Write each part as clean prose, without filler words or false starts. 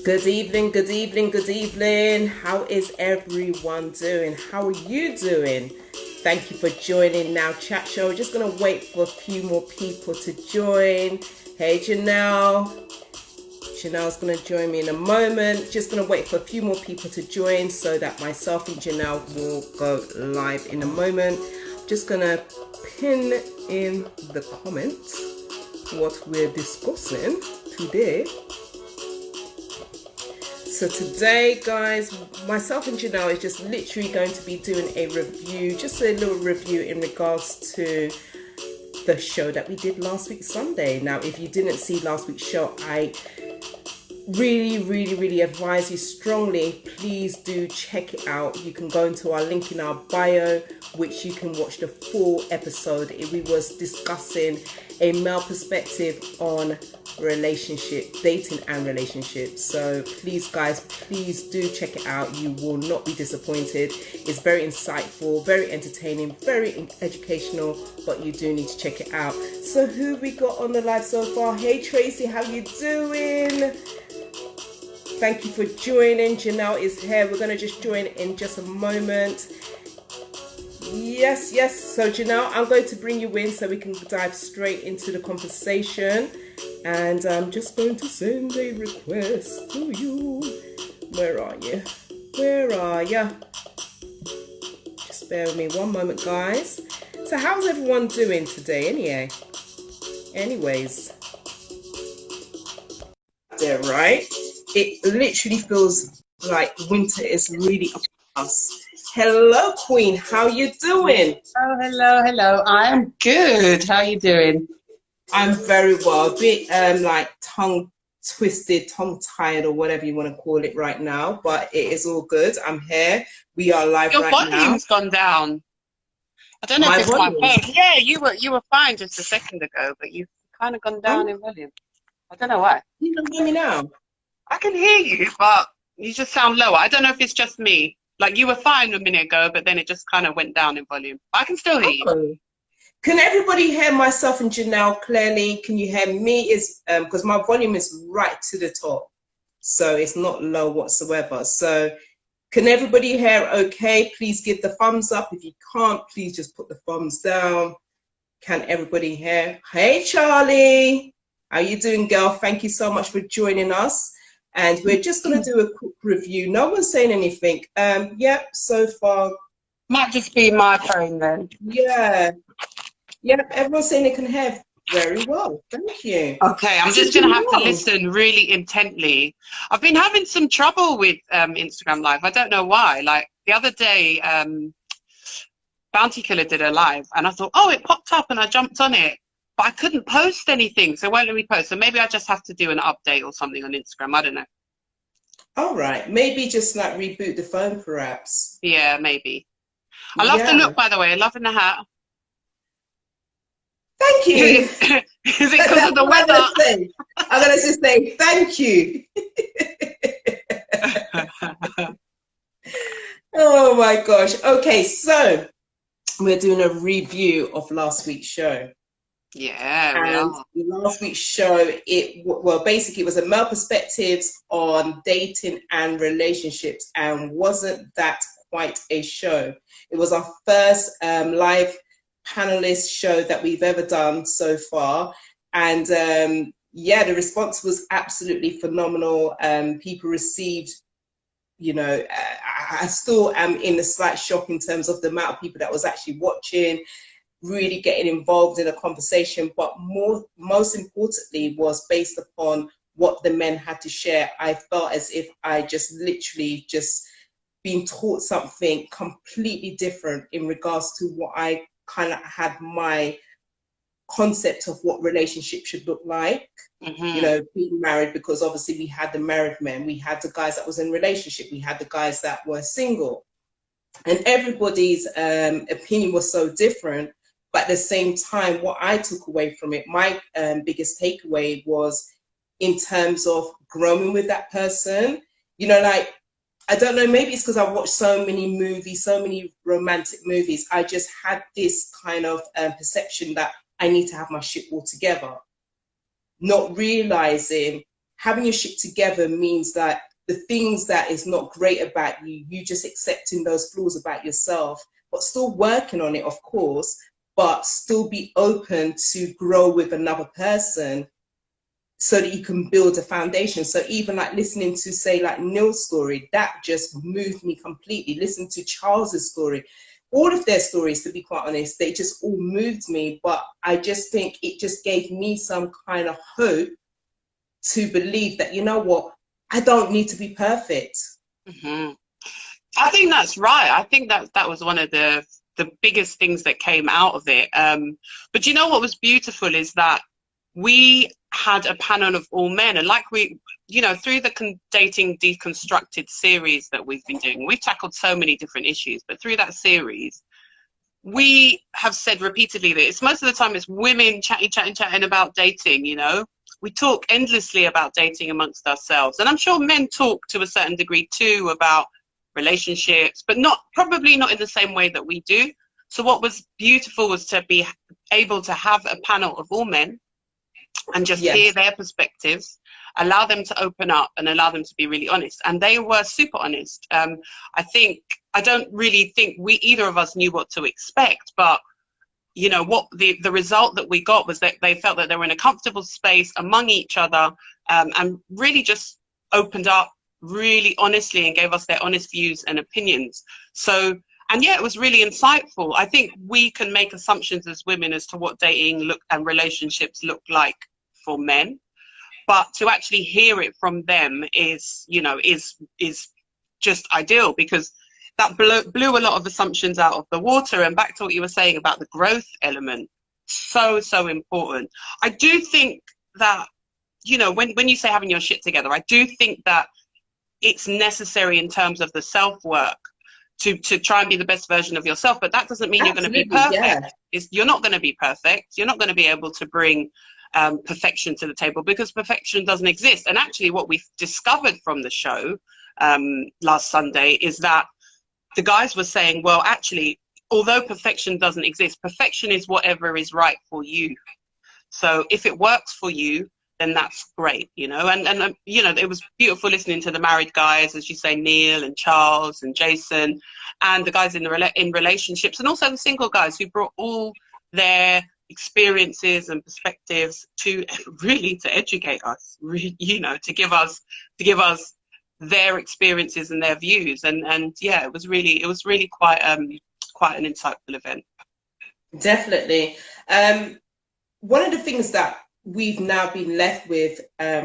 Good evening, good evening, good evening. How is everyone doing? How are you doing? Thank you for joining now, chat show. We're just gonna wait for a few more people to join. Hey, Janelle. Janelle's gonna join me in a moment. Just gonna wait for a few more people to join so that myself and Janelle will go live in a moment. Just gonna pin in the comments what we're discussing today. So today, guys, myself and Janelle is just literally going to be doing a review, just a little review in regards to the show that we did last week Sunday. Now, if you didn't see last week's show, I really advise you strongly, please do check it out. You can go into our link in our bio, which you can watch the full episode. We was discussing a male perspective on dating and relationships. So please, guys, please do check it out. You will not be disappointed. It's very insightful, very entertaining, very educational, but you do need to check it out. So who we got on the live so far? Hey Tracy, how you doing? Thank you for joining. Janelle is here. We're going to just join in just a moment. Yes. So Janelle, I'm going to bring you in so we can dive straight into the conversation. And I'm just going to send a request to you. Where are you? Just bear with me one moment, guys. So how's everyone doing today anyways? There, right? It literally feels like winter is really upon us. Hello, Queen. How you doing? Oh, hello. I'm good. How you doing? I'm very well. A bit like tongue twisted, tongue tied, or whatever you want to call it right now. But it is all good. I'm here. We are live Your right now. Your volume's gone down. I don't know if it's my phone. Yeah, you were fine just a second ago, but you've kind of gone down in volume. I don't know why. You can hear me now. I can hear you, but you just sound lower. I don't know if it's just me. Like you were fine a minute ago, but then it just kind of went down in volume. I can still hear you. Can everybody hear myself and Janelle clearly? Can you hear me? Because my volume is right to the top, so it's not low whatsoever. So can everybody hear okay? Please give the thumbs up. If you can't, please just put the thumbs down. Can everybody hear? Hey Charlie, how you doing, girl? Thank you so much for joining us. And we're just going to do a quick review. No one's saying anything. Yep, so far. Might just be my phone then. Yeah. Yep, everyone's saying they can hear very well. Thank you. Okay, I'm just going to have to listen really intently. I've been having some trouble with Instagram Live. I don't know why. Like the other day, Bounty Killer did a live and I thought, oh, it popped up and I jumped on it. But I couldn't post anything, so it won't let me post. So maybe I just have to do an update or something on Instagram. I don't know. All right, maybe just like reboot the phone, perhaps. Yeah, maybe. I love the look, by the way. Loving the hat. Thank you. Is it because of the weather? I'm gonna just say thank you. Oh my gosh. Okay, so we're doing a review of last week's show. Yeah, and last week's show, basically it was a male perspectives on dating and relationships, and wasn't that quite a show? It was our first live panelist show that we've ever done so far, and yeah, the response was absolutely phenomenal. People received, I still am in a slight shock in terms of the amount of people that was actually watching, really getting involved in a conversation, but most importantly was based upon what the men had to share. I felt as if I just literally just been taught something completely different in regards to what I kind of had my concept of what relationship should look like. Being married, because obviously we had the married men, we had the guys that was in relationship, we had the guys that were single, and everybody's opinion was so different. But at the same time, what I took away from it, my biggest takeaway was in terms of growing with that person. Like, I don't know, maybe it's because I watched so many movies, so many romantic movies. I just had this kind of perception that I need to have my shit all together, not realizing having your shit together means that the things that is not great about you, you just accepting those flaws about yourself, but still working on it, of course, but still be open to grow with another person so that you can build a foundation. So even like listening to, say, like Neil's story, that just moved me completely. Listen to Charles's story, all of their stories, to be quite honest, they just all moved me. But I just think it just gave me some kind of hope to believe that, you know what, I don't need to be perfect. Mm-hmm. I think that's right. I think that was one of the biggest things that came out of it. But you know what was beautiful is that we had a panel of all men, and like we, you know, through the Dating Deconstructed series that we've been doing, we've tackled so many different issues, but through that series, we have said repeatedly that it's most of the time it's women chatting about dating, you know. We talk endlessly about dating amongst ourselves, and I'm sure men talk to a certain degree too about relationships, but probably not in the same way that we do. So what was beautiful was to be able to have a panel of all men and just hear their perspectives, allow them to open up and allow them to be really honest. And they were super honest. I don't really think either of us knew what to expect, but you know what, the result that we got was that they felt that they were in a comfortable space among each other, and really just opened up really honestly and gave us their honest views and opinions. So, and yeah, it was really insightful. I think we can make assumptions as women as to what dating and relationships look like for men, but to actually hear it from them is, you know, is just ideal, because that blew a lot of assumptions out of the water. And back to what you were saying about the growth element, so important. I do think that, you know, when you say having your shit together, I do think that it's necessary in terms of the self-work to try and be the best version of yourself, but that doesn't mean Absolutely, you're going to be perfect. You're not going to be perfect. You're not going to be able to bring perfection to the table, because perfection doesn't exist. And actually what we've discovered from the show last Sunday is that the guys were saying, well, actually, although perfection doesn't exist, perfection is whatever is right for you. So if it works for you, then that's great, you know. And you know, it was beautiful listening to the married guys, as you say, Neil and Charles and Jason, and the guys in relationships, and also the single guys who brought all their experiences and perspectives to really to educate us, you know, to give us their experiences and their views. And yeah, it was really quite an insightful event. Definitely. One of the things that we've now been left with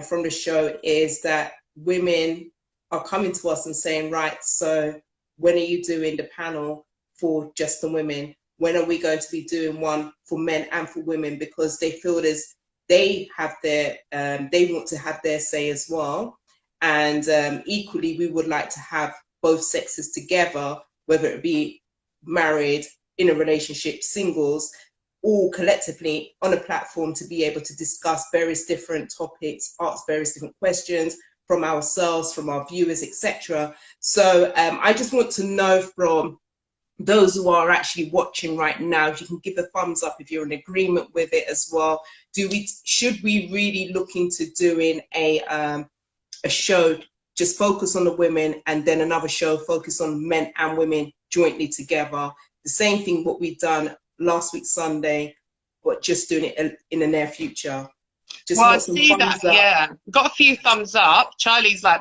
from the show is that women are coming to us and saying, right, so when are you doing the panel for just the women? When are we going to be doing one for men and for women? Because they feel as they have their, they want to have their say as well. And equally, we would like to have both sexes together, whether it be married, in a relationship, singles, all collectively on a platform to be able to discuss various different topics, ask various different questions from ourselves, from our viewers, etc. So I just want to know from those who are actually watching right now, if you can give a thumbs up if you're in agreement with it as well. Should we really look into doing a show just focus on the women, and then another show focus on men and women jointly together? The same thing what we've done last week Sunday, but just doing it in the near future. Just well, I want some see that. up. Yeah, got a few thumbs up. Charlie's like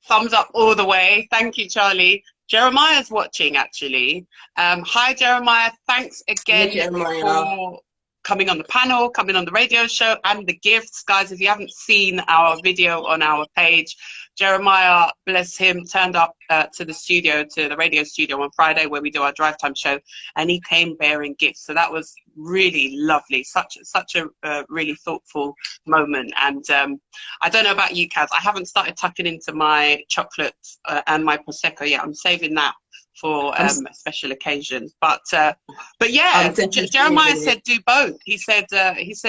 thumbs up all the way. Thank you, Charlie. Jeremiah's watching, actually. Hi, Jeremiah. Thanks again for coming on the panel, coming on the radio show, and the gifts. Guys, if you haven't seen our video on our page, Jeremiah, bless him, turned up to the radio studio on Friday where we do our drive time show, and he came bearing gifts. So that was really lovely. Such a really thoughtful moment. And I don't know about you, Caz. I haven't started tucking into my chocolates and my Prosecco yet. I'm saving that for special occasions. But yeah, Jeremiah said do both. He said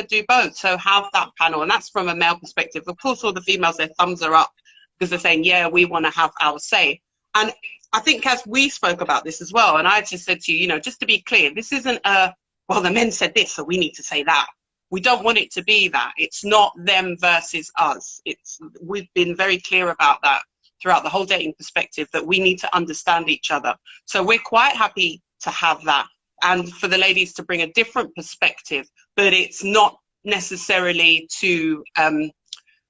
do both. So have that panel, and that's from a male perspective. Of course, all the females, their thumbs are up because they're saying, yeah, we want to have our say. And I think, Caz, we spoke about this as well. And I just said to you, you know, just to be clear, this isn't well, the men said this, so we need to say that. we don't want it to be that. It's not them versus us. We've been very clear about that throughout the whole dating perspective, that we need to understand each other. So we're quite happy to have that, and for the ladies to bring a different perspective, but it's not necessarily to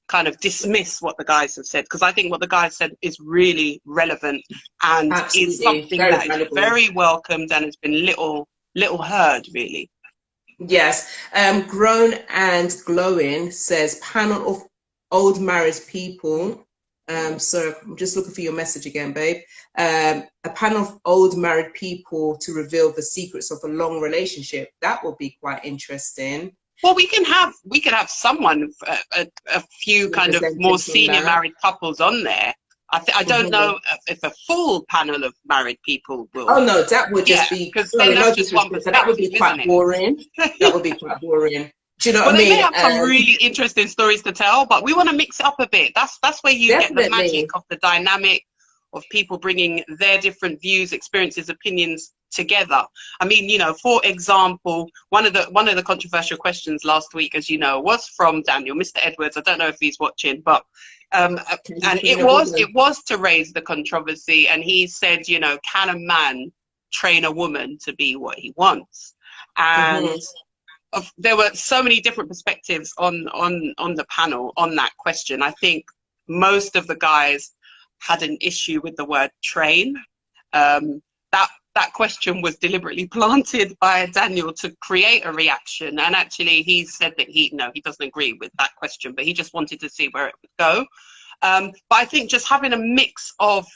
kind of dismiss what the guys have said, because I think what the guys said is really relevant and Absolutely. is something Very that valuable. is very welcomed and has been little heard, really. Yes. Grown and Glowing says, panel of old married people. So I'm just looking for your message again, babe. A panel of old married people to reveal the secrets of a long relationship. That would be quite interesting. Well, we could have someone, a few kind of more senior married couples on there. I don't know if a full panel of married people will. Oh no, that would just be, because then that's just one perspective. That would be quite boring. That would be quite boring. Do you know what I mean? They may have some really interesting stories to tell, but we want to mix it up a bit. That's where you get the magic of the dynamic of people bringing their different views, experiences, opinions together. I mean, you know, for example, one of the controversial questions last week, as you know, was from Daniel, Mr. Edwards. I don't know if he's watching, but and it was to raise the controversy, and he said, you know, can a man train a woman to be what he wants? And there were so many different perspectives on the panel on that question. I think most of the guys had an issue with the word train. That question was deliberately planted by Daniel to create a reaction, and actually he said that he doesn't agree with that question, but he just wanted to see where it would go. But I think just having a mix of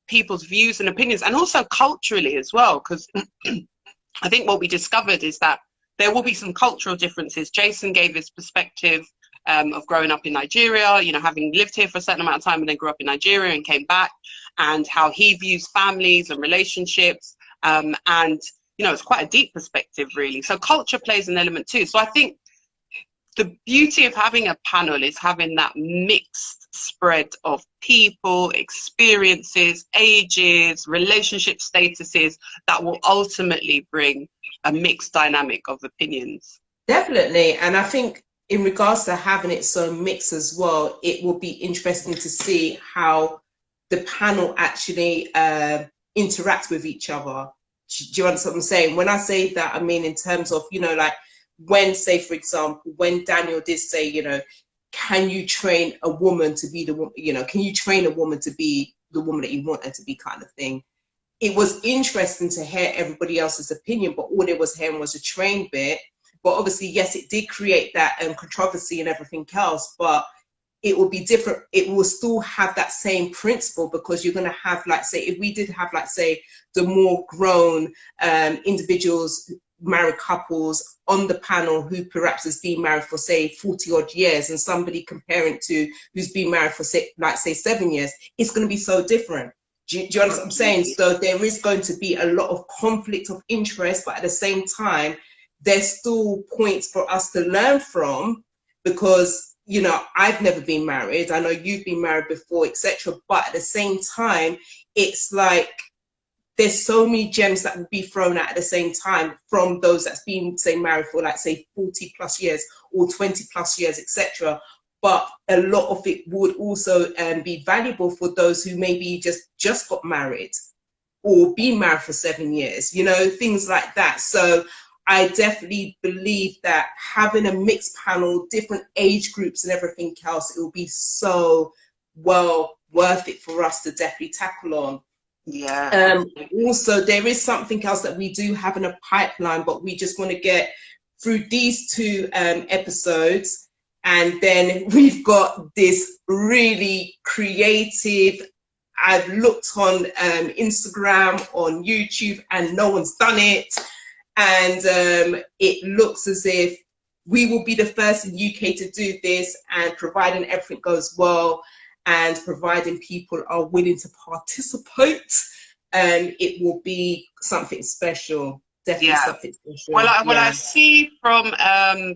people's views and opinions, and also culturally as well, because I think what we discovered is that there will be some cultural differences. Jason gave his perspective of growing up in Nigeria, you know, having lived here for a certain amount of time and then grew up in Nigeria and came back, and how he views families and relationships. And, you know, it's quite a deep perspective, really. So culture plays an element too. So I think the beauty of having a panel is having that mixed spread of people, experiences, ages, relationship statuses that will ultimately bring a mixed dynamic of opinions. Definitely. And I think in regards to having it so mixed as well, it will be interesting to see how the panel actually interact with each other. Do you understand what I'm saying? When I say that, I mean in terms of, you know, like when, say, for example, when Daniel did say, you know, can you train a woman to be the woman, you know, can you train a woman to be the woman that you want her to be, kind of thing. It was interesting to hear everybody else's opinion, but all they was hearing was a train bit. But obviously, yes, it did create that controversy and everything else, but it will be different. It will still have that same principle, because you're going to have, like, say, if we did have, like, say, the more grown individuals, married couples on the panel who perhaps has been married for, say, 40 odd years, and somebody comparing to who's been married for, say, like, say, 7 years, it's going to be so different. Do you understand what I'm saying? So there is going to be a lot of conflict of interest, but at the same time, there's still points for us to learn from, because, you know, I've never been married. I know you've been married before, etc. But at the same time, it's like there's so many gems that will be thrown out at the same time from those that's been, say, married for, like, say, 40 plus years or 20 plus years, etc. But a lot of it would also be valuable for those who maybe just got married or been married for 7 years, you know, things like that. So I definitely believe that having a mixed panel, different age groups and everything else, it will be so well worth it for us to definitely tackle on. Yeah. Also, there is something else that we do have in a pipeline, but we just want to get through these 2 episodes. And then we've got this really creative, I've looked on Instagram, on YouTube, and no one's done it. And it looks as if we will be the first in UK to do this, and providing everything goes well and providing people are willing to participate, it will be something special. Definitely something special. Well, I see from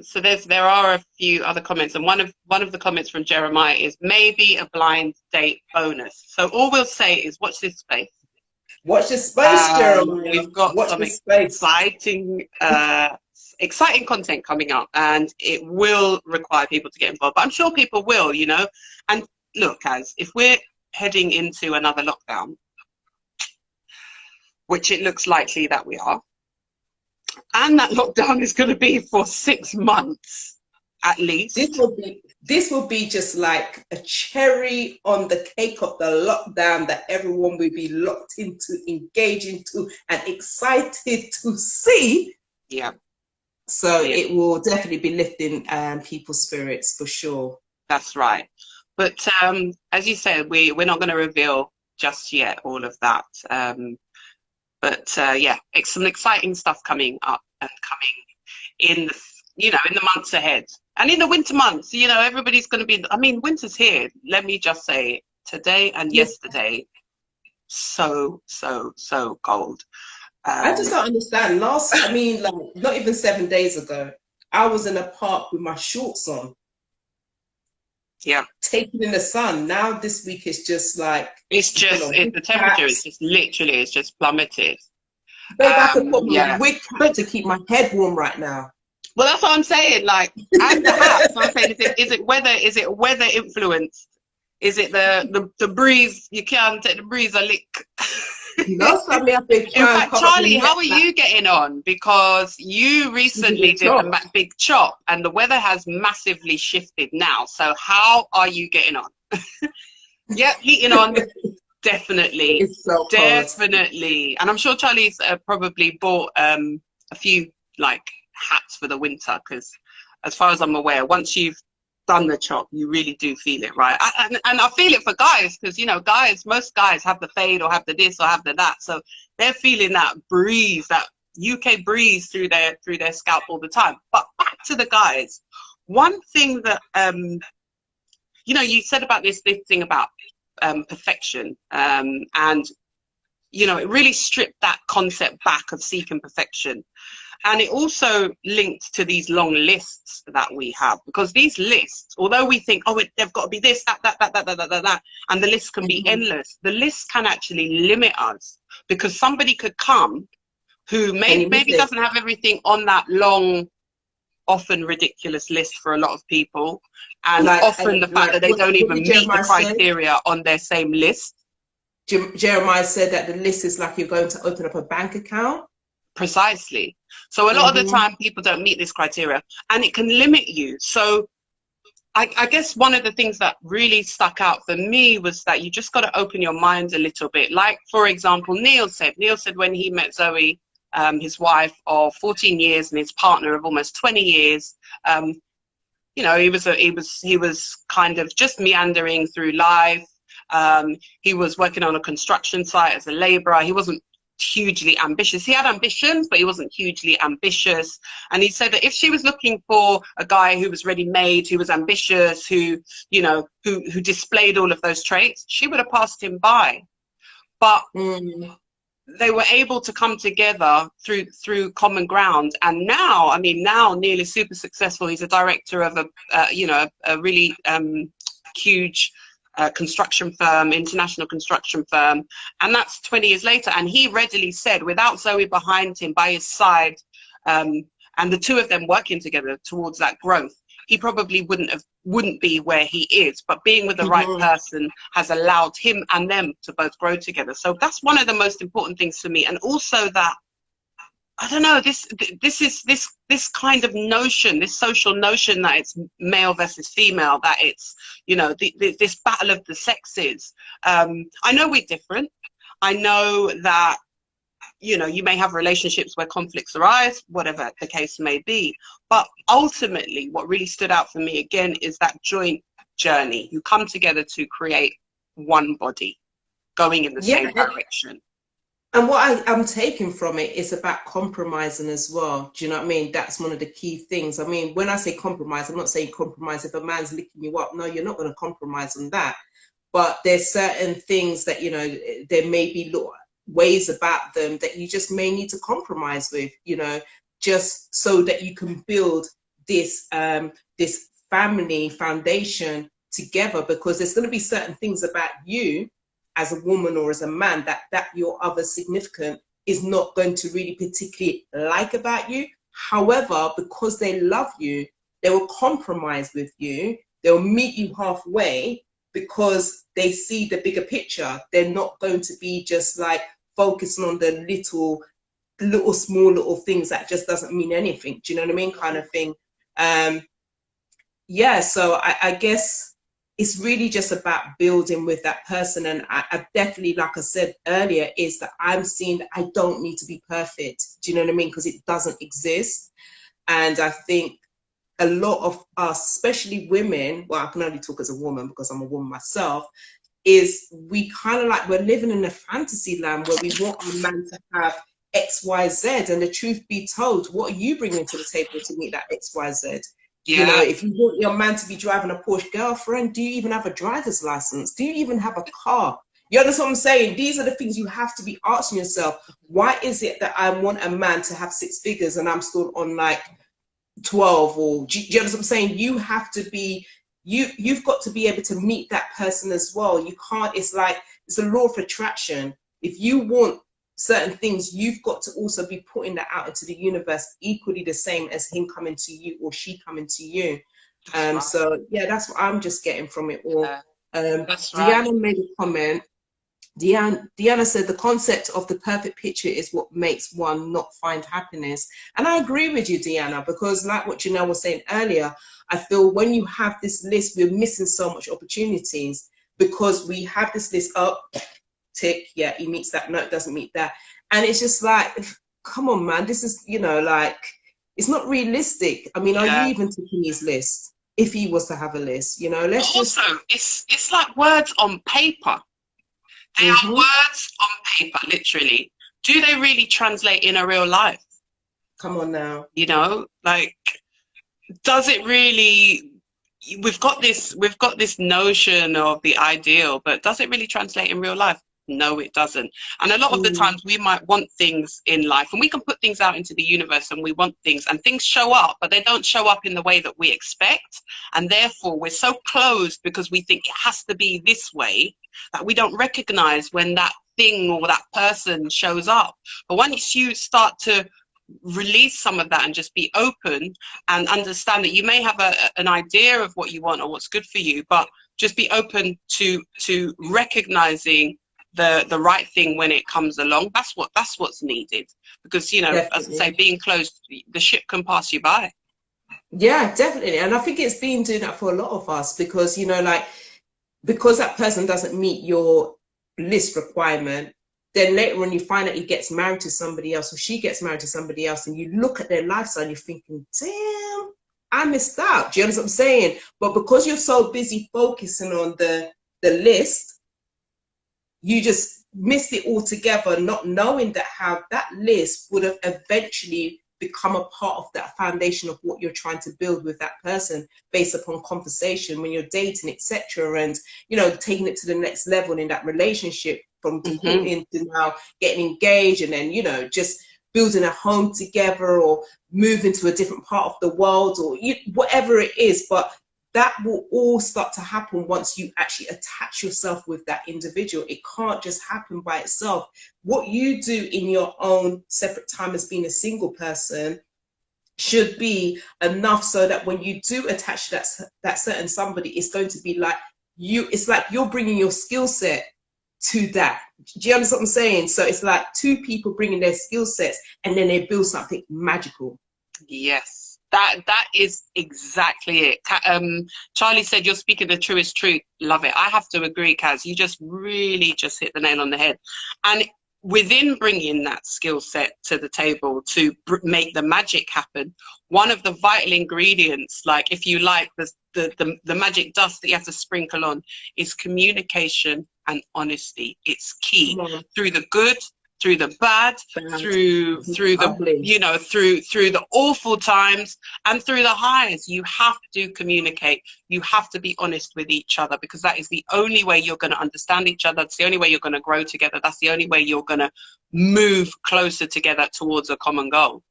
so there are a few other comments, and one of the comments from Jeremiah is maybe a blind date bonus. So all we'll say is watch this space. Watch this space, Jeremiah. We've got some exciting exciting content coming up, and it will require people to get involved. But I'm sure people will, you know. And look, as if we're heading into another lockdown, which it looks likely that we are, and that lockdown is going to be for 6 months at least. This will be just like a cherry on the cake of the lockdown that everyone will be locked into, engaged into, and excited to see. Yeah. So it will definitely be lifting people's spirits for sure. That's right. But as you said, we're not going to reveal just yet all of that. But yeah, it's some exciting stuff coming up and coming in, you know, in the months ahead. And in the winter months, you know, everybody's going to be, I mean, winter's here. Let me just say, today and yesterday, so cold. I just don't understand. I mean, like, not even 7 days ago, I was in a park with my shorts on. Yeah. Taking in the sun. Now this week is just like, it's just, the temperature is just literally, it's just plummeted. Babe, I can put my wig cap to keep my head warm right now. Well, that's what I'm saying. Like, and the hats. I'm saying, is it weather? Is it weather influenced? Is it the breeze? You can't take the breeze a lick. You know, suddenly I've been in fact, Charlie, how are you getting on? Because you recently did a big chop, and the weather has massively shifted now. So how are you getting on? Yep, heating on. Definitely, it's so definitely. And I'm sure Charlie's probably bought a few like hats for the winter, because as far as I'm aware, once you've done the chop, you really do feel it, right? And I feel it for guys, because, you know, most guys have the fade or have the this or have the that, so they're feeling that breeze, that UK breeze through their scalp all the time. But back to the guys, one thing that you know, you said about this thing about perfection, and you know, it really stripped that concept back of seeking perfection. And it also linked to these long lists that we have, because these lists, although we think, oh, they've got to be this, that, and the list can be endless, the list can actually limit us, because somebody could come who maybe doesn't have everything on that long, often ridiculous list for a lot of people, and often the fact that they don't even meet the criteria on their same list. Jeremiah said that the list is like you're going to open up a bank account. Precisely. So a lot of the time people don't meet this criteria, and it can limit you. So I guess one of the things that really stuck out for me was that you just got to open your mind a little bit. Like, for example, Neil said when he met Zoe, his wife of 14 years and his partner of almost 20 years, you know, he was kind of just meandering through life. He was working on a construction site as a laborer. He wasn't hugely ambitious. He had ambitions, but he wasn't hugely ambitious. And he said that if she was looking for a guy who was ready-made, who was ambitious, who, you know, who displayed all of those traits, she would have passed him by. But they were able to come together through common ground. And now, I mean, now Neil is super successful. He's a director of a really huge construction firm, international construction firm, and that's 20 years later. And he readily said, without Zoe behind him, by his side, and the two of them working together towards that growth, he probably wouldn't be where he is. But being with the right person has allowed him and them to both grow together. So that's one of the most important things for me. And also that, I don't know, this kind of notion, this social notion that it's male versus female, that it's, you know, this battle of the sexes. I know we're different. I know that, you know, you may have relationships where conflicts arise, whatever the case may be. But ultimately, what really stood out for me again is that joint journey. You come together to create one body going in the same direction. And what I'm taking from it is about compromising as well. Do you know what I mean? That's one of the key things. I mean, when I say compromise, I'm not saying compromise if a man's licking you up. No, you're not going to compromise on that. But there's certain things that, you know, there may be ways about them that you just may need to compromise with, you know, just so that you can build this this family foundation together, because there's going to be certain things about you as a woman or as a man that your other significant is not going to really particularly like about you, However, because they love you, they will compromise with you. They'll meet you halfway because they see the bigger picture. They're not going to be just like focusing on the small little things that just doesn't mean anything. Do you know what I mean? Kind of thing. Yeah, so I guess it's really just about building with that person. And I definitely, like I said earlier, is that I'm seeing that I don't need to be perfect. Do you know what I mean? Because it doesn't exist. And I think a lot of us, especially women, well, I can only talk as a woman because I'm a woman myself, is we kind of like, we're living in a fantasy land where we want our man to have X, Y, Z. And the truth be told, what are you bringing to the table to meet that X, Y, Z? Yeah. You know, if you want your man to be driving a Porsche, girlfriend, do you even have a driver's license? Do you even have a car? You understand what I'm saying? These are the things you have to be asking yourself. Why is it that I want a man to have 6 figures and I'm still on like 12? Or do you understand what I'm saying? You have to be, you've got to be able to meet that person as well. You can't, it's like, it's a law of attraction. If you want certain things, you've got to also be putting that out into the universe equally the same as him coming to you or she coming to you. So yeah, that's what I'm just getting from it all. That's right. Deanna made a comment. Deanna said the concept of the perfect picture is what makes one not find happiness. And I agree with you, Deanna, because like what Janelle was saying earlier, I feel when you have this list, we're missing so much opportunities because we have this list up, tick, yeah, he meets that, no, it doesn't meet that. And it's just like, come on, man, this is, you know, like, it's not realistic. I mean, are you even taking his list? If he was to have a list, you know, let's just... Also, it's like words on paper. They are words on paper, literally. Do they really translate in a real life? Come on now. You know, like, does it really? We've got this notion of the ideal, but does it really translate in real life? No, it doesn't. And a lot of the times we might want things in life, and we can put things out into the universe, and we want things, and things show up, but they don't show up in the way that we expect. And therefore, we're so closed because we think it has to be this way that we don't recognize when that thing or that person shows up. But once you start to release some of that and just be open and understand that you may have an idea of what you want or what's good for you, but just be open to recognizing the right thing when it comes along. That's what's needed, because, you know, definitely. As I say, being closed, the ship can pass you by. Yeah, definitely. And I think it's been doing that for a lot of us because, you know, like, because that person doesn't meet your list requirement, then later on you find out he gets married to somebody else or she gets married to somebody else, and you look at their lifestyle and you're thinking, damn, I missed out. Do you understand what I'm saying? But because you're so busy focusing on the list, you just missed it altogether, not knowing that how that list would have eventually become a part of that foundation of what you're trying to build with that person based upon conversation when you're dating, etc. And, you know, taking it to the next level in that relationship, from courting to now getting engaged, and then, you know, just building a home together or moving to a different part of the world, or whatever it is. But that will all start to happen once you actually attach yourself with that individual. It can't just happen by itself. What you do in your own separate time as being a single person should be enough so that when you do attach that certain somebody, it's going to be like it's like you're bringing your skill set to that. Do you understand what I'm saying? So it's like two people bringing their skill sets and then they build something magical. Yes. That is exactly it. Charlie said you're speaking the truest truth. Love it. I have to agree, Caz. You just really just hit the nail on the head. And within bringing that skill set to the table to make the magic happen, one of the vital ingredients, like if you like the magic dust that you have to sprinkle on, is communication and honesty. It's key. Through the good, through the bad, through the, you know, through the awful times and through the highs. You have to communicate. You have to be honest with each other, because that is the only way you're going to understand each other. It's the only way you're going to grow together. That's the only way you're going to move closer together towards a common goal.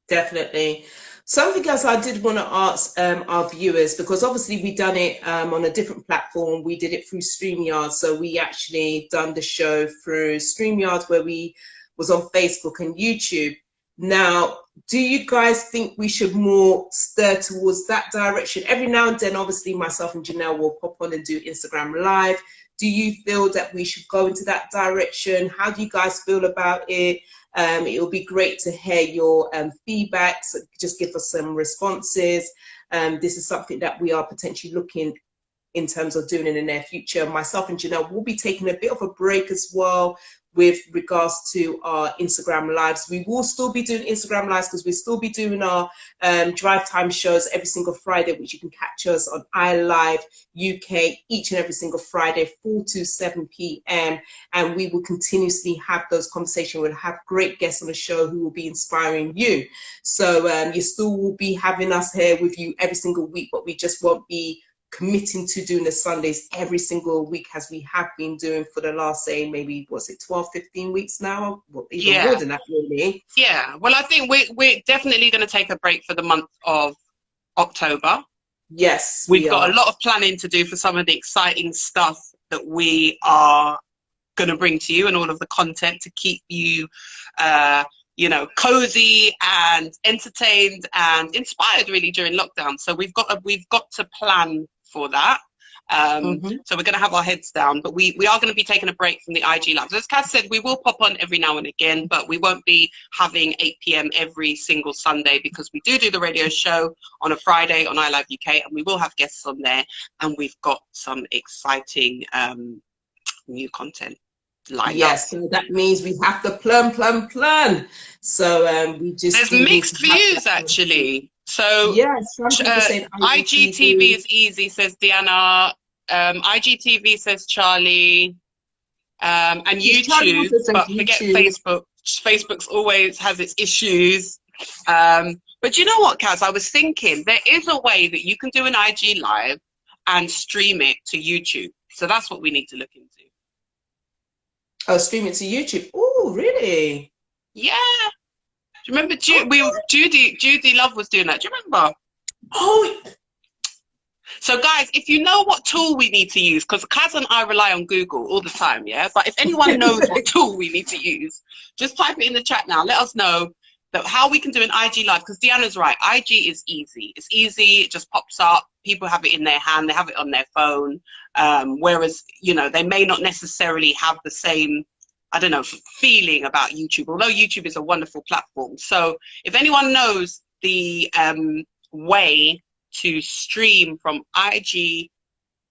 Definitely. Something else I did want to ask our viewers, because obviously we done it on a different platform. We did it through StreamYard. So we actually done the show through StreamYard, where we was on Facebook and YouTube. Now, do you guys think we should more stir towards that direction? Every now and then, obviously, myself and Janelle will pop on and do Instagram Live. Do you feel that we should go into that direction? How do you guys feel about it? It will be great to hear your feedback. So just give us some responses. This is something that we are potentially looking in terms of doing in the near future. Myself and Janelle will be taking a bit of a break as well with regards to our Instagram lives. We will still be doing Instagram lives because we'll still be doing our drive time shows every single Friday, which you can catch us on iLive UK each and every single Friday, 4 to 7 p.m. And we will continuously have those conversations. We'll have great guests on the show who will be inspiring you. So you still will be having us here with you every single week, but we just won't be committing to doing the Sundays every single week as we have been doing for the last, say, maybe, was it 12, 15 weeks now? Well, even more than that, really. Yeah. Well, I think we're definitely going to take a break for the month of October. Yes, We've got a lot of planning to do for some of the exciting stuff that we are going to bring to you, and all of the content to keep you, you know, cozy and entertained and inspired really during lockdown. So we've got to plan for that. So we're going to have our heads down, but we are going to be taking a break from the IG Lives. As Caz said, we will pop on every now and again, but we won't be having 8 p.m. every single Sunday, because we do the radio show on a Friday on iLive UK, and we will have guests on there, and we've got some exciting new content lined up. So that means we have to plan. So we just there's mixed views actually. So IGTV is easy, says Deanna. IGTV says Charlie, and YouTube, but forget Facebook. Facebook's always has its issues. But you know what, Caz? I was thinking there is a way that you can do an IG Live and stream it to YouTube. So that's what we need to look into. Oh, stream it to YouTube. Oh, really? Yeah. Do you remember Judy Love was doing that? Do you remember? Oh. So guys, if you know what tool we need to use, because Caz and I rely on Google all the time, yeah? But if anyone knows what tool we need to use, just type it in the chat now. Let us know that how we can do an IG Live, because Deanna's right. IG is easy. It's easy. It just pops up. People have it in their hand. They have it on their phone. Whereas, you know, they may not necessarily have the same, I don't know, feeling about YouTube, although YouTube is a wonderful platform. So if anyone knows the way to stream from IG,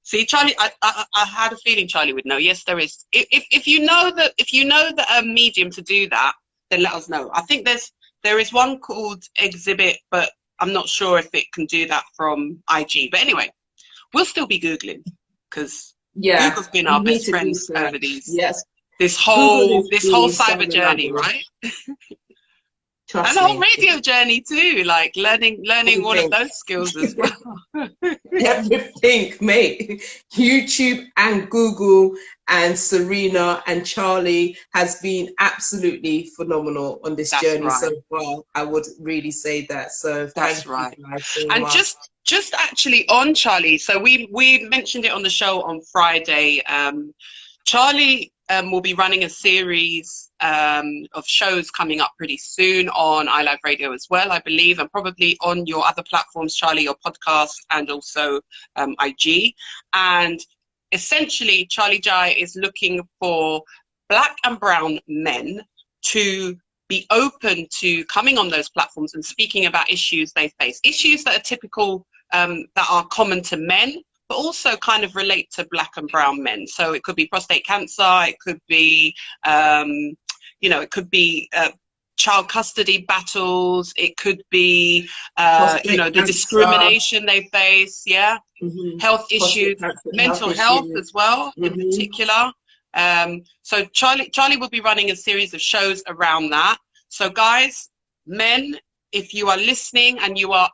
see, Charlie, I had a feeling Charlie would know. Yes, there is. If you know the medium to do that, then let us know. I think there is one called Exhibit, but I'm not sure if it can do that from IG. But anyway, we'll still be Googling, because Google's been our best friends over this whole cyber journey, right? And the whole radio journey too, like learning all of those skills as well. Everything, mate. YouTube and Google and Serena and Charlie has been absolutely phenomenal on this journey so far. I would really say that. So that's right. And just actually on Charlie, so we mentioned it on the show on Friday. Charlie will be running a series of shows coming up pretty soon on iLive Radio as well, I believe, and probably on your other platforms, Charlie, your podcast, and also IG. And essentially, Charlie Jai is looking for Black and brown men to be open to coming on those platforms and speaking about issues they face, issues that are typical, that are common to men, but also kind of relate to Black and brown men. So it could be prostate cancer, it could be, you know, it could be child custody battles, it could be, you know, the discrimination they face, health issues, mental health as well, in particular. So Charlie will be running a series of shows around that. So guys, men, if you are listening and you are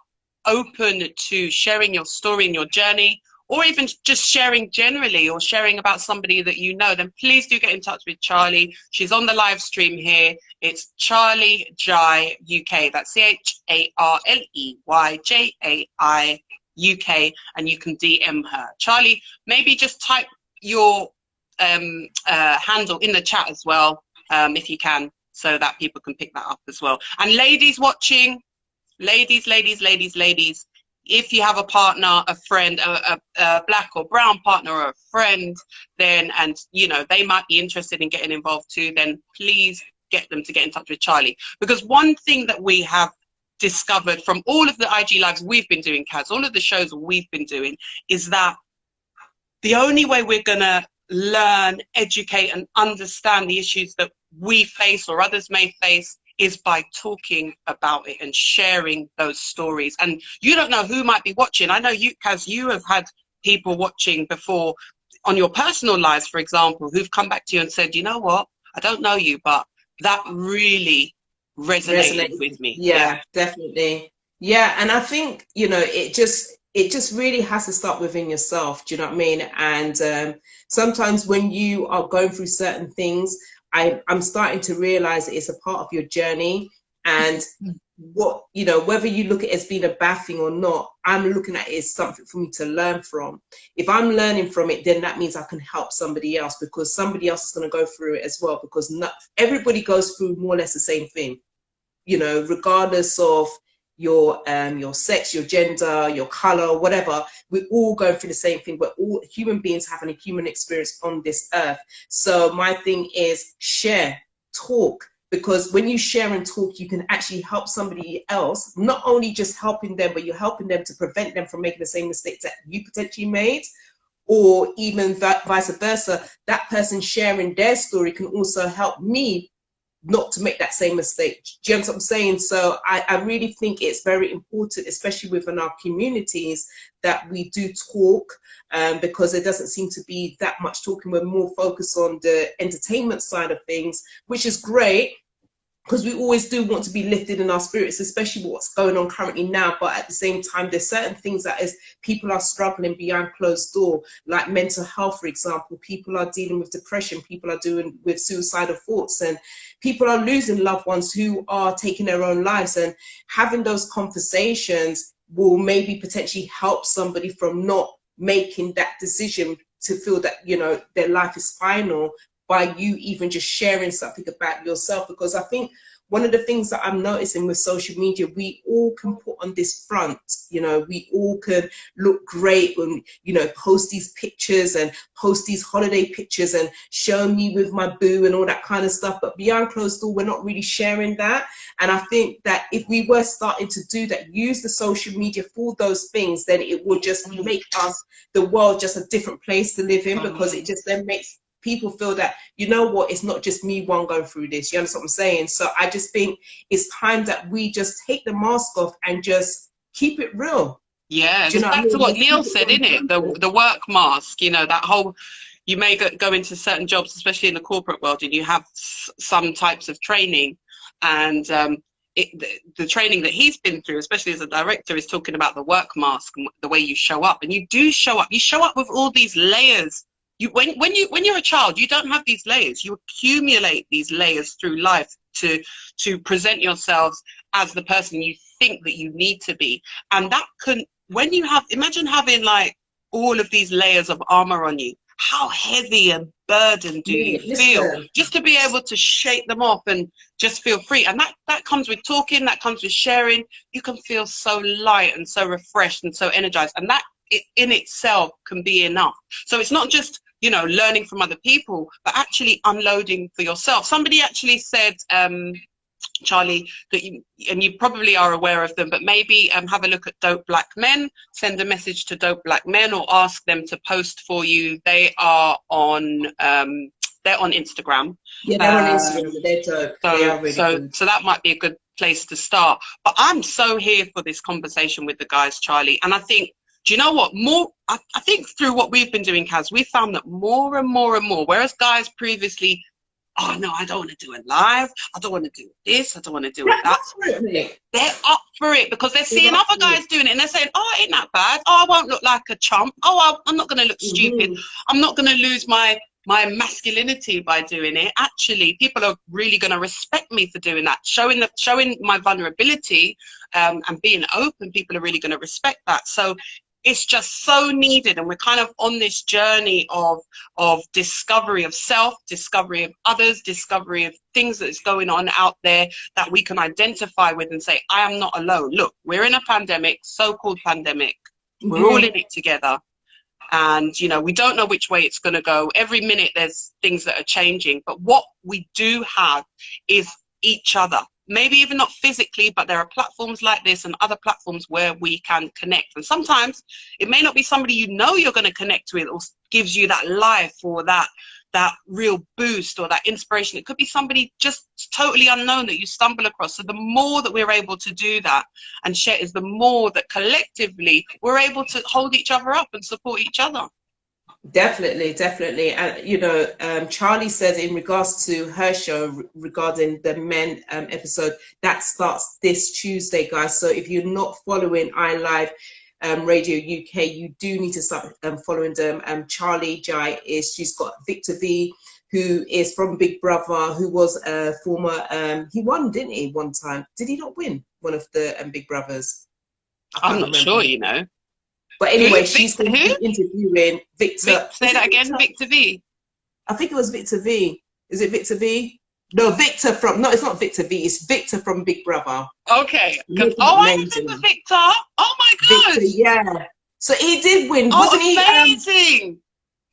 open to sharing your story and your journey, or even just sharing generally, or sharing about somebody that you know, then please do get in touch with Charlie. She's on the live stream here. It's Charlie Jai UK. That's CharleyJai UK, and you can DM her. Charlie, maybe just type your handle in the chat as well, if you can, so that people can pick that up as well. And ladies watching, ladies, if you have a partner, a friend, a black or brown partner or a friend, then, and you know, they might be interested in getting involved too, then please get them to get in touch with Charlie. Because one thing that we have discovered from all of the IG lives we've been doing, Caz, all of the shows we've been doing, is that the only way we're gonna learn, educate and understand the issues that we face or others may face is by talking about it and sharing those stories. And you don't know who might be watching. I know you, Caz, you have had people watching before on your personal lives, for example, who've come back to you and said, you know what, I don't know you, but that really resonated with me. Yeah, definitely. Yeah, and I think, you know, it just really has to start within yourself. Do you know what I mean? And sometimes when you are going through certain things, I'm starting to realize that it's a part of your journey. And what, you know, whether you look at it as being a bad thing or not, I'm looking at it as something for me to learn from. If I'm learning from it, then that means I can help somebody else, because somebody else is going to go through it as well, because not everybody goes through more or less the same thing, you know, regardless of your sex, your gender, your color, whatever. We're all going through the same thing. We're all human beings having a human experience on this earth. So my thing is share, talk, because when you share and talk, you can actually help somebody else, not only just helping them, but you're helping them to prevent them from making the same mistakes that you potentially made. Or even vice versa, that person sharing their story can also help me not to make that same mistake. Do you know what I'm saying? So I really think it's very important, especially within our communities, that we do talk, because there doesn't seem to be that much talking. We're more focused on the entertainment side of things, which is great, because we always do want to be lifted in our spirits, especially what's going on currently now. But at the same time, there's certain things that as people are struggling behind closed door, like mental health, for example. People are dealing with depression, people are dealing with suicidal thoughts, and people are losing loved ones who are taking their own lives. And having those conversations will maybe potentially help somebody from not making that decision to feel that, you know, their life is final, by you even just sharing something about yourself. Because I think one of the things that I'm noticing with social media, we all can put on this front, you know, we all can look great and, you know, post these pictures and post these holiday pictures and show me with my boo and all that kind of stuff. But behind closed door, we're not really sharing that. And I think that if we were starting to do that, use the social media for those things, then it will just make us, the world, just a different place to live in, because it just then makes people feel that, you know what, it's not just me one going through this. You understand what I'm saying? So I just think it's time that we just take the mask off and just keep it real. Yeah, it's back to what Neil said, isn't it? The work mask, you know, that whole, you may go into certain jobs, especially in the corporate world, and you have some types of training, and the training that he's been through, especially as a director, is talking about the work mask and the way you show up. And you do show up. You show up with all these layers. When you're a child, you don't have these layers. You accumulate these layers through life to present yourselves as the person you think that you need to be. And that can, when you have, imagine having like all of these layers of armor on you. How heavy and burdened do you feel? Just to be able to shake them off and just feel free. And that comes with talking, that comes with sharing. You can feel so light and so refreshed and so energized. And that in itself can be enough. So it's not just, you know, learning from other people, but actually unloading for yourself. Somebody actually said, Charlie, that you probably are aware of them, but maybe have a look at Dope Black Men, send a message to Dope Black Men, or ask them to post for you. They are on Instagram. Yeah, they're on Instagram. They're dope. They are really good. So that might be a good place to start. But I'm so here for this conversation with the guys, Charlie. And I think, do you know what? I think through what we've been doing, Caz, we found that more and more and more, whereas guys previously, oh no, I don't want to do it live, I don't want to do this, I don't want to do it that. They're up for it because they're seeing other guys doing it and they're saying, oh, it ain't that bad. Oh, I won't look like a chump. Oh, I'm not going to look stupid. I'm not going to lose my masculinity by doing it. Actually, people are really going to respect me for doing that. Showing my vulnerability and being open, people are really going to respect that. So it's just so needed. And we're kind of on this journey of discovery of self, discovery of others, discovery of things that's going on out there that we can identify with and say, I am not alone. Look, we're in a pandemic, so-called pandemic. We're all in it together. And, you know, we don't know which way it's going to go. Every minute there's things that are changing. But what we do have is each other. Maybe even not physically, but there are platforms like this and other platforms where we can connect. And sometimes it may not be somebody you know you're going to connect with or gives you that life or that real boost or that inspiration. It could be somebody just totally unknown that you stumble across. So the more that we're able to do that and share is the more that collectively we're able to hold each other up and support each other. Definitely, definitely. And, you know, Charlie said in regards to her show regarding the men episode, that starts this Tuesday, guys. So if you're not following iLive Radio UK, you do need to start following them. Charlie Jai she's got Victor V, who is from Big Brother, who was a former, he won, didn't he, one time? Did he not win one of the Big Brothers? I'm not sure, you know. But anyway, she's going to be interviewing Victor. Say that again, Victor V. I think it was Victor V. Is it Victor V? No, Victor from, no, it's not Victor V. It's Victor from Big Brother. Okay. I remember Victor. Oh my gosh. Victor, yeah. So he did win, wasn't he? Amazing.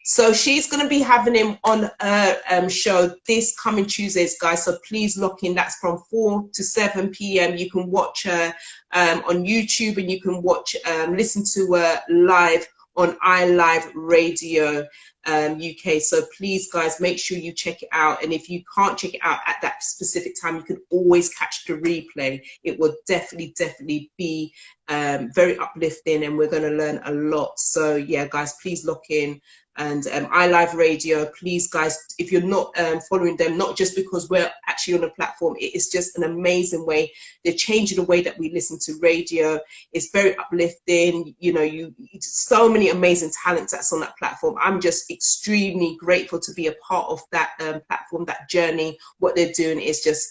So she's going to be having him on her show this coming Tuesdays, guys. So please lock in. That's from 4 to 7 p.m. You can watch her on YouTube, and you can watch, listen to her live on iLive Radio UK. So please, guys, make sure you check it out. And if you can't check it out at that specific time, you can always catch the replay. It will definitely be very uplifting, and we're going to learn a lot. So yeah, guys, please lock in. And iLive Radio, please, guys, if you're not following them, not just because we're actually on a platform, it is just an amazing way. They're changing the way that we listen to radio. It's very uplifting. You know, so many amazing talents that's on that platform. I'm just extremely grateful to be a part of that platform, that journey. What they're doing is just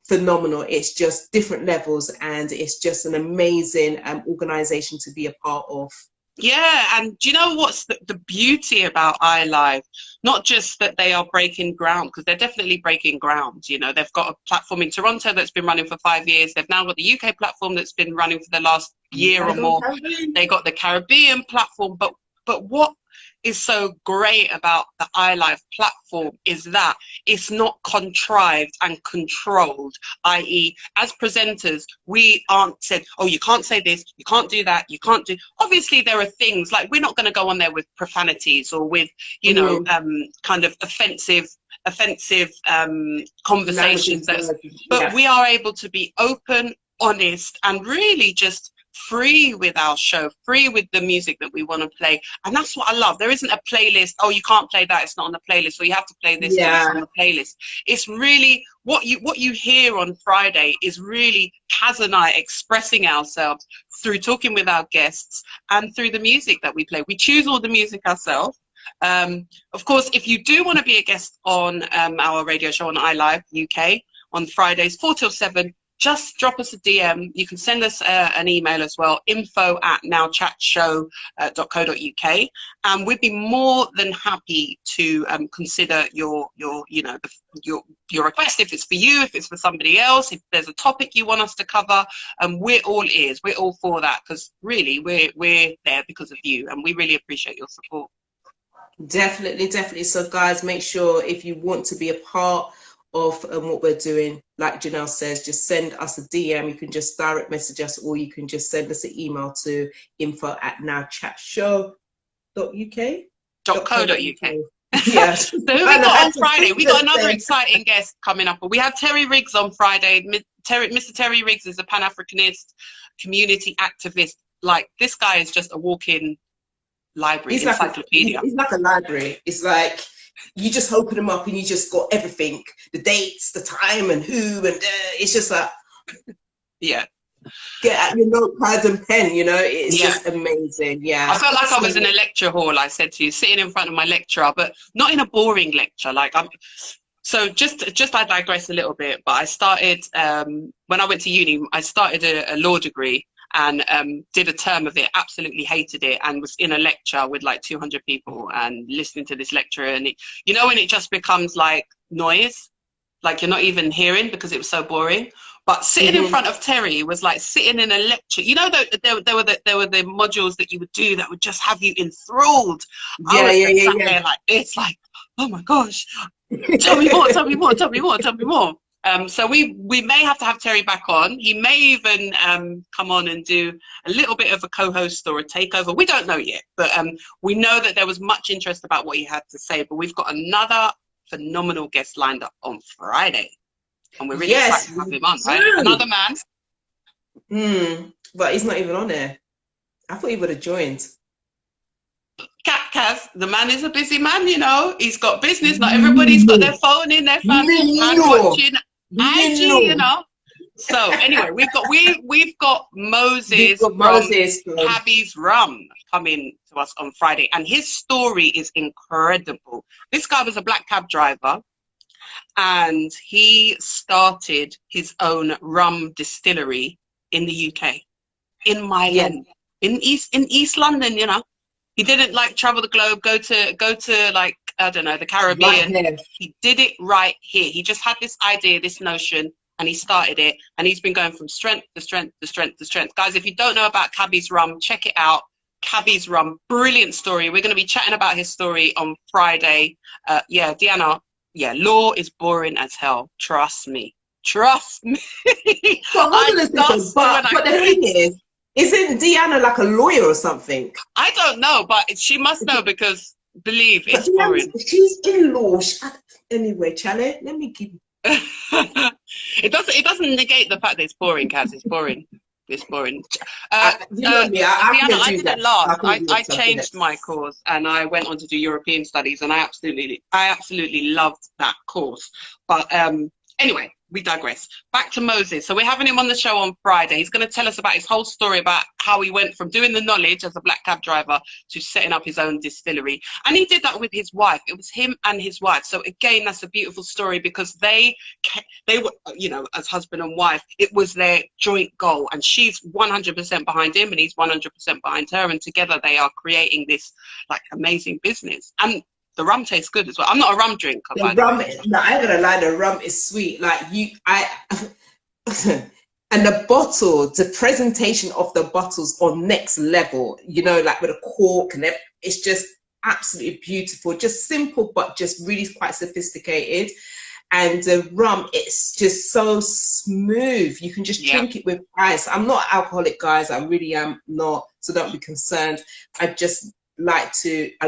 phenomenal. It's just different levels, and it's just an amazing organization to be a part of. Yeah, and do you know what's the beauty about iLive? Not just that they are breaking ground, because they're definitely breaking ground. You know, they've got a platform in Toronto that's been running for 5 years. They've now got the UK platform that's been running for the last year or more. They got the Caribbean platform, but what is so great about the iLive platform is that it's not contrived and controlled, i.e. as presenters, we aren't said, oh, you can't say this, you can't do that, you can't do. Obviously, there are things like we're not going to go on there with profanities or with, you know, kind of offensive conversations. But we are able to be open, honest, and really just free with our show, free with the music that we want to play. And that's what I love. There isn't a playlist, oh, you can't play that, it's not on the playlist, or you have to play this, it's on the playlist. It's really what you hear on Friday is really Caz and I expressing ourselves through talking with our guests and through the music that we play. We choose all the music ourselves. Of course, if you do want to be a guest on our radio show on iLive UK on Fridays 4 till 7, just drop us a DM. You can send us an email as well, info@nowchatshow.co.uk, and we'd be more than happy to consider your request. If it's for you, if it's for somebody else, if there's a topic you want us to cover, we're all ears. We're all for that, because really we're there because of you, and we really appreciate your support. Definitely. So guys, make sure if you want to be a part of what we're doing, like Janelle says, just send us a DM. You can just direct message us, or you can just send us an email to info@nowchatshow.uk.co.uk. Yeah. So who we got on Friday? We got another exciting guest coming up. We have Terry Riggs on Friday. Mr. Terry Riggs is a Pan-Africanist community activist. Like, this guy is just a walk-in library, encyclopedia. He's like a library. It's like you just open them up and you just got everything, the dates, the time, and who, and it's just like, yeah, get out your notepad and pen, you know. It's just amazing. Yeah, I felt like I was in a lecture hall, I said to you, sitting in front of my lecturer, but not in a boring lecture. Like, so just I digress a little bit, but I started when I went to uni, I started a law degree. and did a term of it, absolutely hated it, and was in a lecture with like 200 people and listening to this lecture. And it, you know, when it just becomes like noise, like you're not even hearing because it was so boring. But sitting in front of Terry was like sitting in a lecture. You know, there were the modules that you would do that would just have you enthralled. I was sat there like, it's like, oh my gosh, tell me more, tell me more, tell me more, tell me more. So we may have to have Terry back on. He may even come on and do a little bit of a co-host or a takeover. We don't know yet, but we know that there was much interest about what he had to say. But we've got another phenomenal guest lined up on Friday. And we're really excited to have him on, right? Another man. But he's not even on there. I thought he would have joined. Caz, the man is a busy man, you know. He's got business. Not everybody's got their phone in their family and watching IG, you know. So anyway, we've got Moses from Cabby's Rum coming to us on Friday, and his story is incredible. This guy was a black cab driver, and he started his own rum distillery in the UK, in Milan, in East London. You know, he didn't like travel the globe, go to like, I don't know, the Caribbean. Right, he did it right here. He just had this idea, this notion, and he started it, and he's been going from strength to strength to strength to strength. Guys, if you don't know about Cabby's Rum, check it out. Cabby's Rum, brilliant story. We're going to be chatting about his story on Friday. Yeah, Deanna. Yeah, law is boring as hell. Trust me. Trust me. But the thing is, isn't Deanna like a lawyer or something? I don't know, but she must know because, believe, it's boring. She's in law. Anyway, Charlie, let me give you. It doesn't negate the fact that it's boring, Caz. It's boring. It's boring. I didn't laugh. I changed my course and I went on to do European studies, and I absolutely loved that course. But anyway, we digress. Back to Moses. So we're having him on the show on Friday. He's going to tell us about his whole story about how he went from doing the knowledge as a black cab driver to setting up his own distillery. And he did that with his wife. It was him and his wife. So again, that's a beautiful story because they were, you know, as husband and wife, it was their joint goal. And she's 100% behind him and he's 100% behind her. And together they are creating this like amazing business. And the rum tastes good as well. I'm not a rum drinker. No, I ain't gonna lie, the rum is sweet. Like and the bottle, the presentation of the bottles on next level, you know, like with a cork and it's just absolutely beautiful. Just simple, but just really quite sophisticated. And the rum, it's just so smooth. You can just drink it with ice. I'm not alcoholic, guys. I really am not. So don't be concerned. I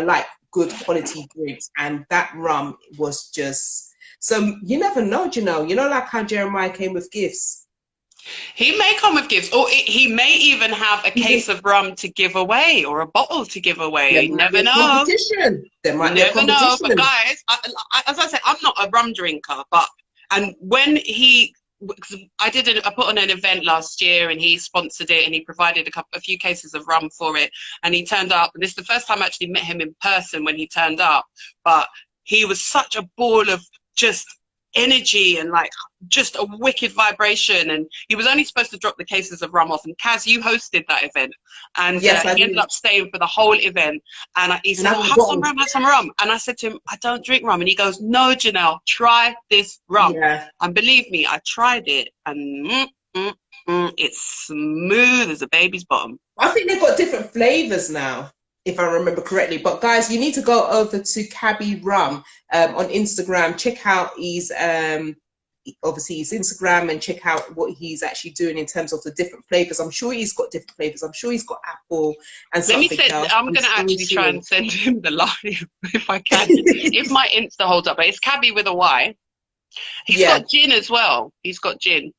like good quality drinks, and that rum was just so. You never know, Janelle. You know, like how Jeremiah came with gifts. He may come with gifts, or he may even have a case of rum to give away or a bottle to give away. You never know. There might be a competition. Know. But guys, as I said, I'm not a rum drinker, and when I put on an event last year and he sponsored it and he provided a few cases of rum for it, and he turned up, and this is the first time I actually met him in person when he turned up, but he was such a ball of just energy and like just a wicked vibration, and he was only supposed to drop the cases of rum off, and Caz, you hosted that event, and he ended up staying for the whole event, and he said, have some rum, and I said to him, I don't drink rum, and he goes, no, Janelle, try this rum, and believe me, I tried it, and it's smooth as a baby's bottom. I think they've got different flavors now, if I remember correctly. But guys, you need to go over to Cabby Rum on Instagram. Check out his obviously his Instagram and check out what he's actually doing in terms of the different flavors. I'm sure he's got different flavors. I'm sure he's got apple and something else. I'm going to actually try and send him the live if I can. If my Insta holds up. But it's Cabby with a Y. He's got gin as well. He's got gin.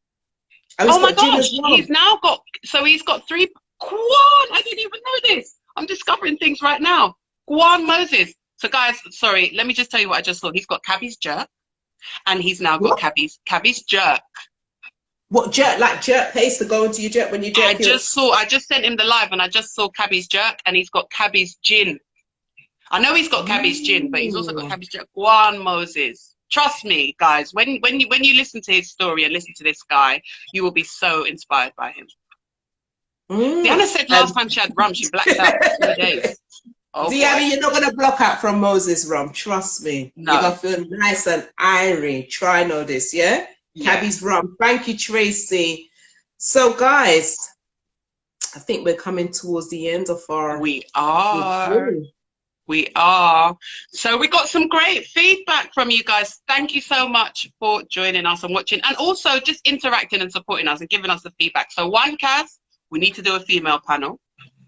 Oh my gosh, he's now got, so he's got 3, Guan, I didn't even know this. I'm discovering things right now. Guan Moses. So guys, sorry, let me just tell you what I just saw. He's got Cabby's Jerk, and he's now got Cabby's Jerk. What jerk? Like jerk paste to go into your jerk when you jerk? I just sent him the live, and I just saw Cabby's Jerk, and he's got Cabby's Gin. I know he's got Cabby's Gin, but he's also got Cabby's Jerk. Guan Moses. Trust me, guys, when you listen to his story and listen to this guy, you will be so inspired by him. Deanna said last time she had rum, she blacked out for 3 days. Oh, Deanna, boy. you're not gonna block out from Moses rum. Trust me. You're No. gonna feel nice and irie. Try know this, yeah? Yeah. Cabby's rum. Thank you, Tracy. So, guys, I think we're coming towards the end of our We are. review. We are. So we got some great feedback from you guys. Thank you so much for joining us and watching, and also just interacting and supporting us and giving us the feedback. So one, Caz, we need to do a female panel.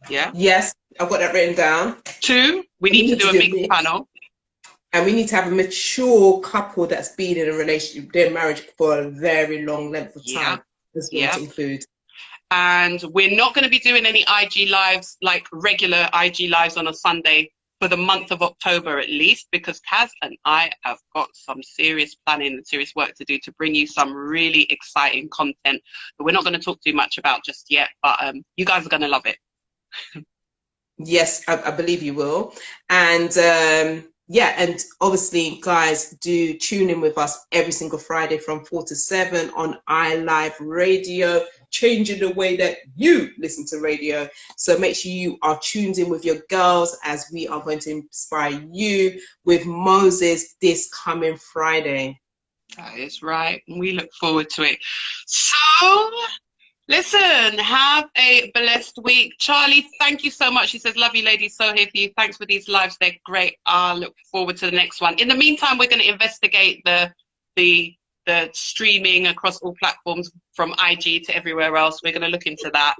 Yeah. Yes, I've got that written down. 2, we need to do a mixed panel. And we need to have a mature couple that's been in a relationship, their marriage for a very long length of time as well to include. And we're not going to be doing any IG lives, like regular IG lives on a Sunday for the month of October at least, because Caz and I have got some serious planning and serious work to do to bring you some really exciting content that we're not going to talk too much about just yet, but you guys are going to love it. Yes, I believe you will. And yeah, and obviously, guys, do tune in with us every single Friday from 4 to 7 on iLive Radio, changing the way that you listen to radio. So make sure you are tuned in with your girls, as we are going to inspire you with Moses this coming Friday. That is right. We look forward to it. So, listen, have a blessed week. Charlie, thank you so much. She says, love you, ladies. So here for you. Thanks for these lives. They're great. I look forward to the next one. In the meantime, we're going to investigate the streaming across all platforms from IG to everywhere else. We're going to look into that.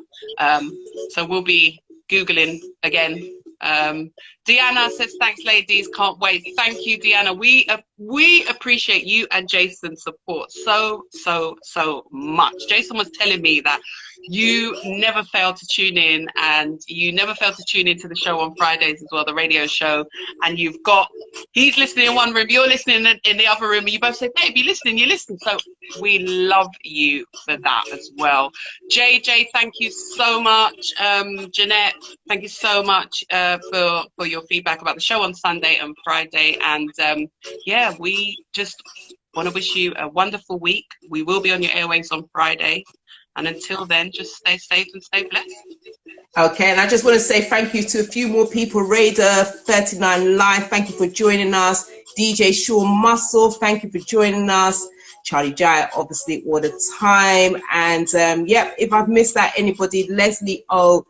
So we'll be Googling again. Deanna says, thanks, ladies. Can't wait. Thank you, Deanna. We appreciate you and Jason's support so much. Jason was telling me that you never fail to tune in, and you never fail to tune into the show on Fridays as well, the radio show. And he's listening in one room, you're listening in the other room, and you both say, babe, you're listening. So we love you for that as well. JJ, thank you so much. Jeanette, thank you so much for your feedback about the show on Sunday and Friday. And yeah, we just want to wish you a wonderful week. We will be on your airwaves on Friday. And until then, just stay safe and stay blessed. Okay, and I just want to say thank you to a few more people. Raider 39 Live, thank you for joining us. DJ Sean Muscle, thank you for joining us. Charlie Jai, obviously, all the time. And yeah, if I've missed out anybody, Leslie.OA,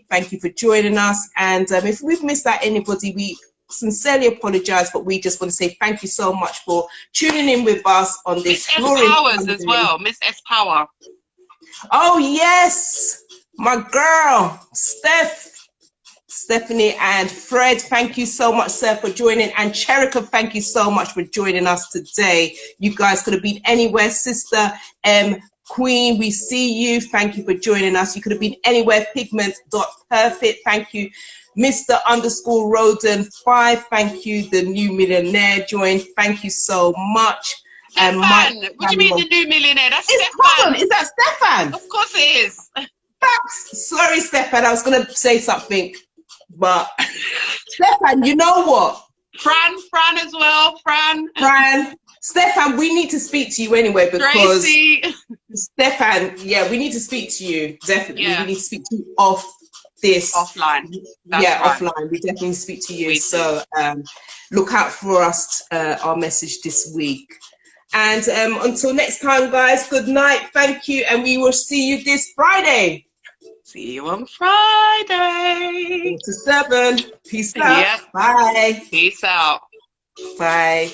thank you for joining us. And if we've missed out anybody, we sincerely apologize, but we just want to say thank you so much for tuning in with us on this. Miss S Powers as well, Miss S Power. Oh yes, my girl Stephanie and Fred, thank you so much, sir, for joining. And Cherika, thank you so much for joining us today. You guys could have been anywhere. Sister Queen, we see you. Thank you for joining us. You could have been anywhere. Pigment.perfect, thank you. Mr. _Roden 5, thank you. The new millionaire joined, thank you so much. And Mike, what do you mean the new millionaire? That's Stefan. Is that Stefan? Of course it is. Sorry, Stefan, I was going to say something, but Stefan, you know what? Fran as well. Fran, Stefan, we need to speak to you anyway, because Tracy. Stefan, yeah, we need to speak to you. Definitely, we need to speak to you offline. That's right. Offline. We definitely speak to you. So look out for us, our message this week. And until next time, guys, good night. Thank you, and we will see you this Friday. See you on Friday. 4 to 7. Peace out. Yep. Bye. Peace out. Bye.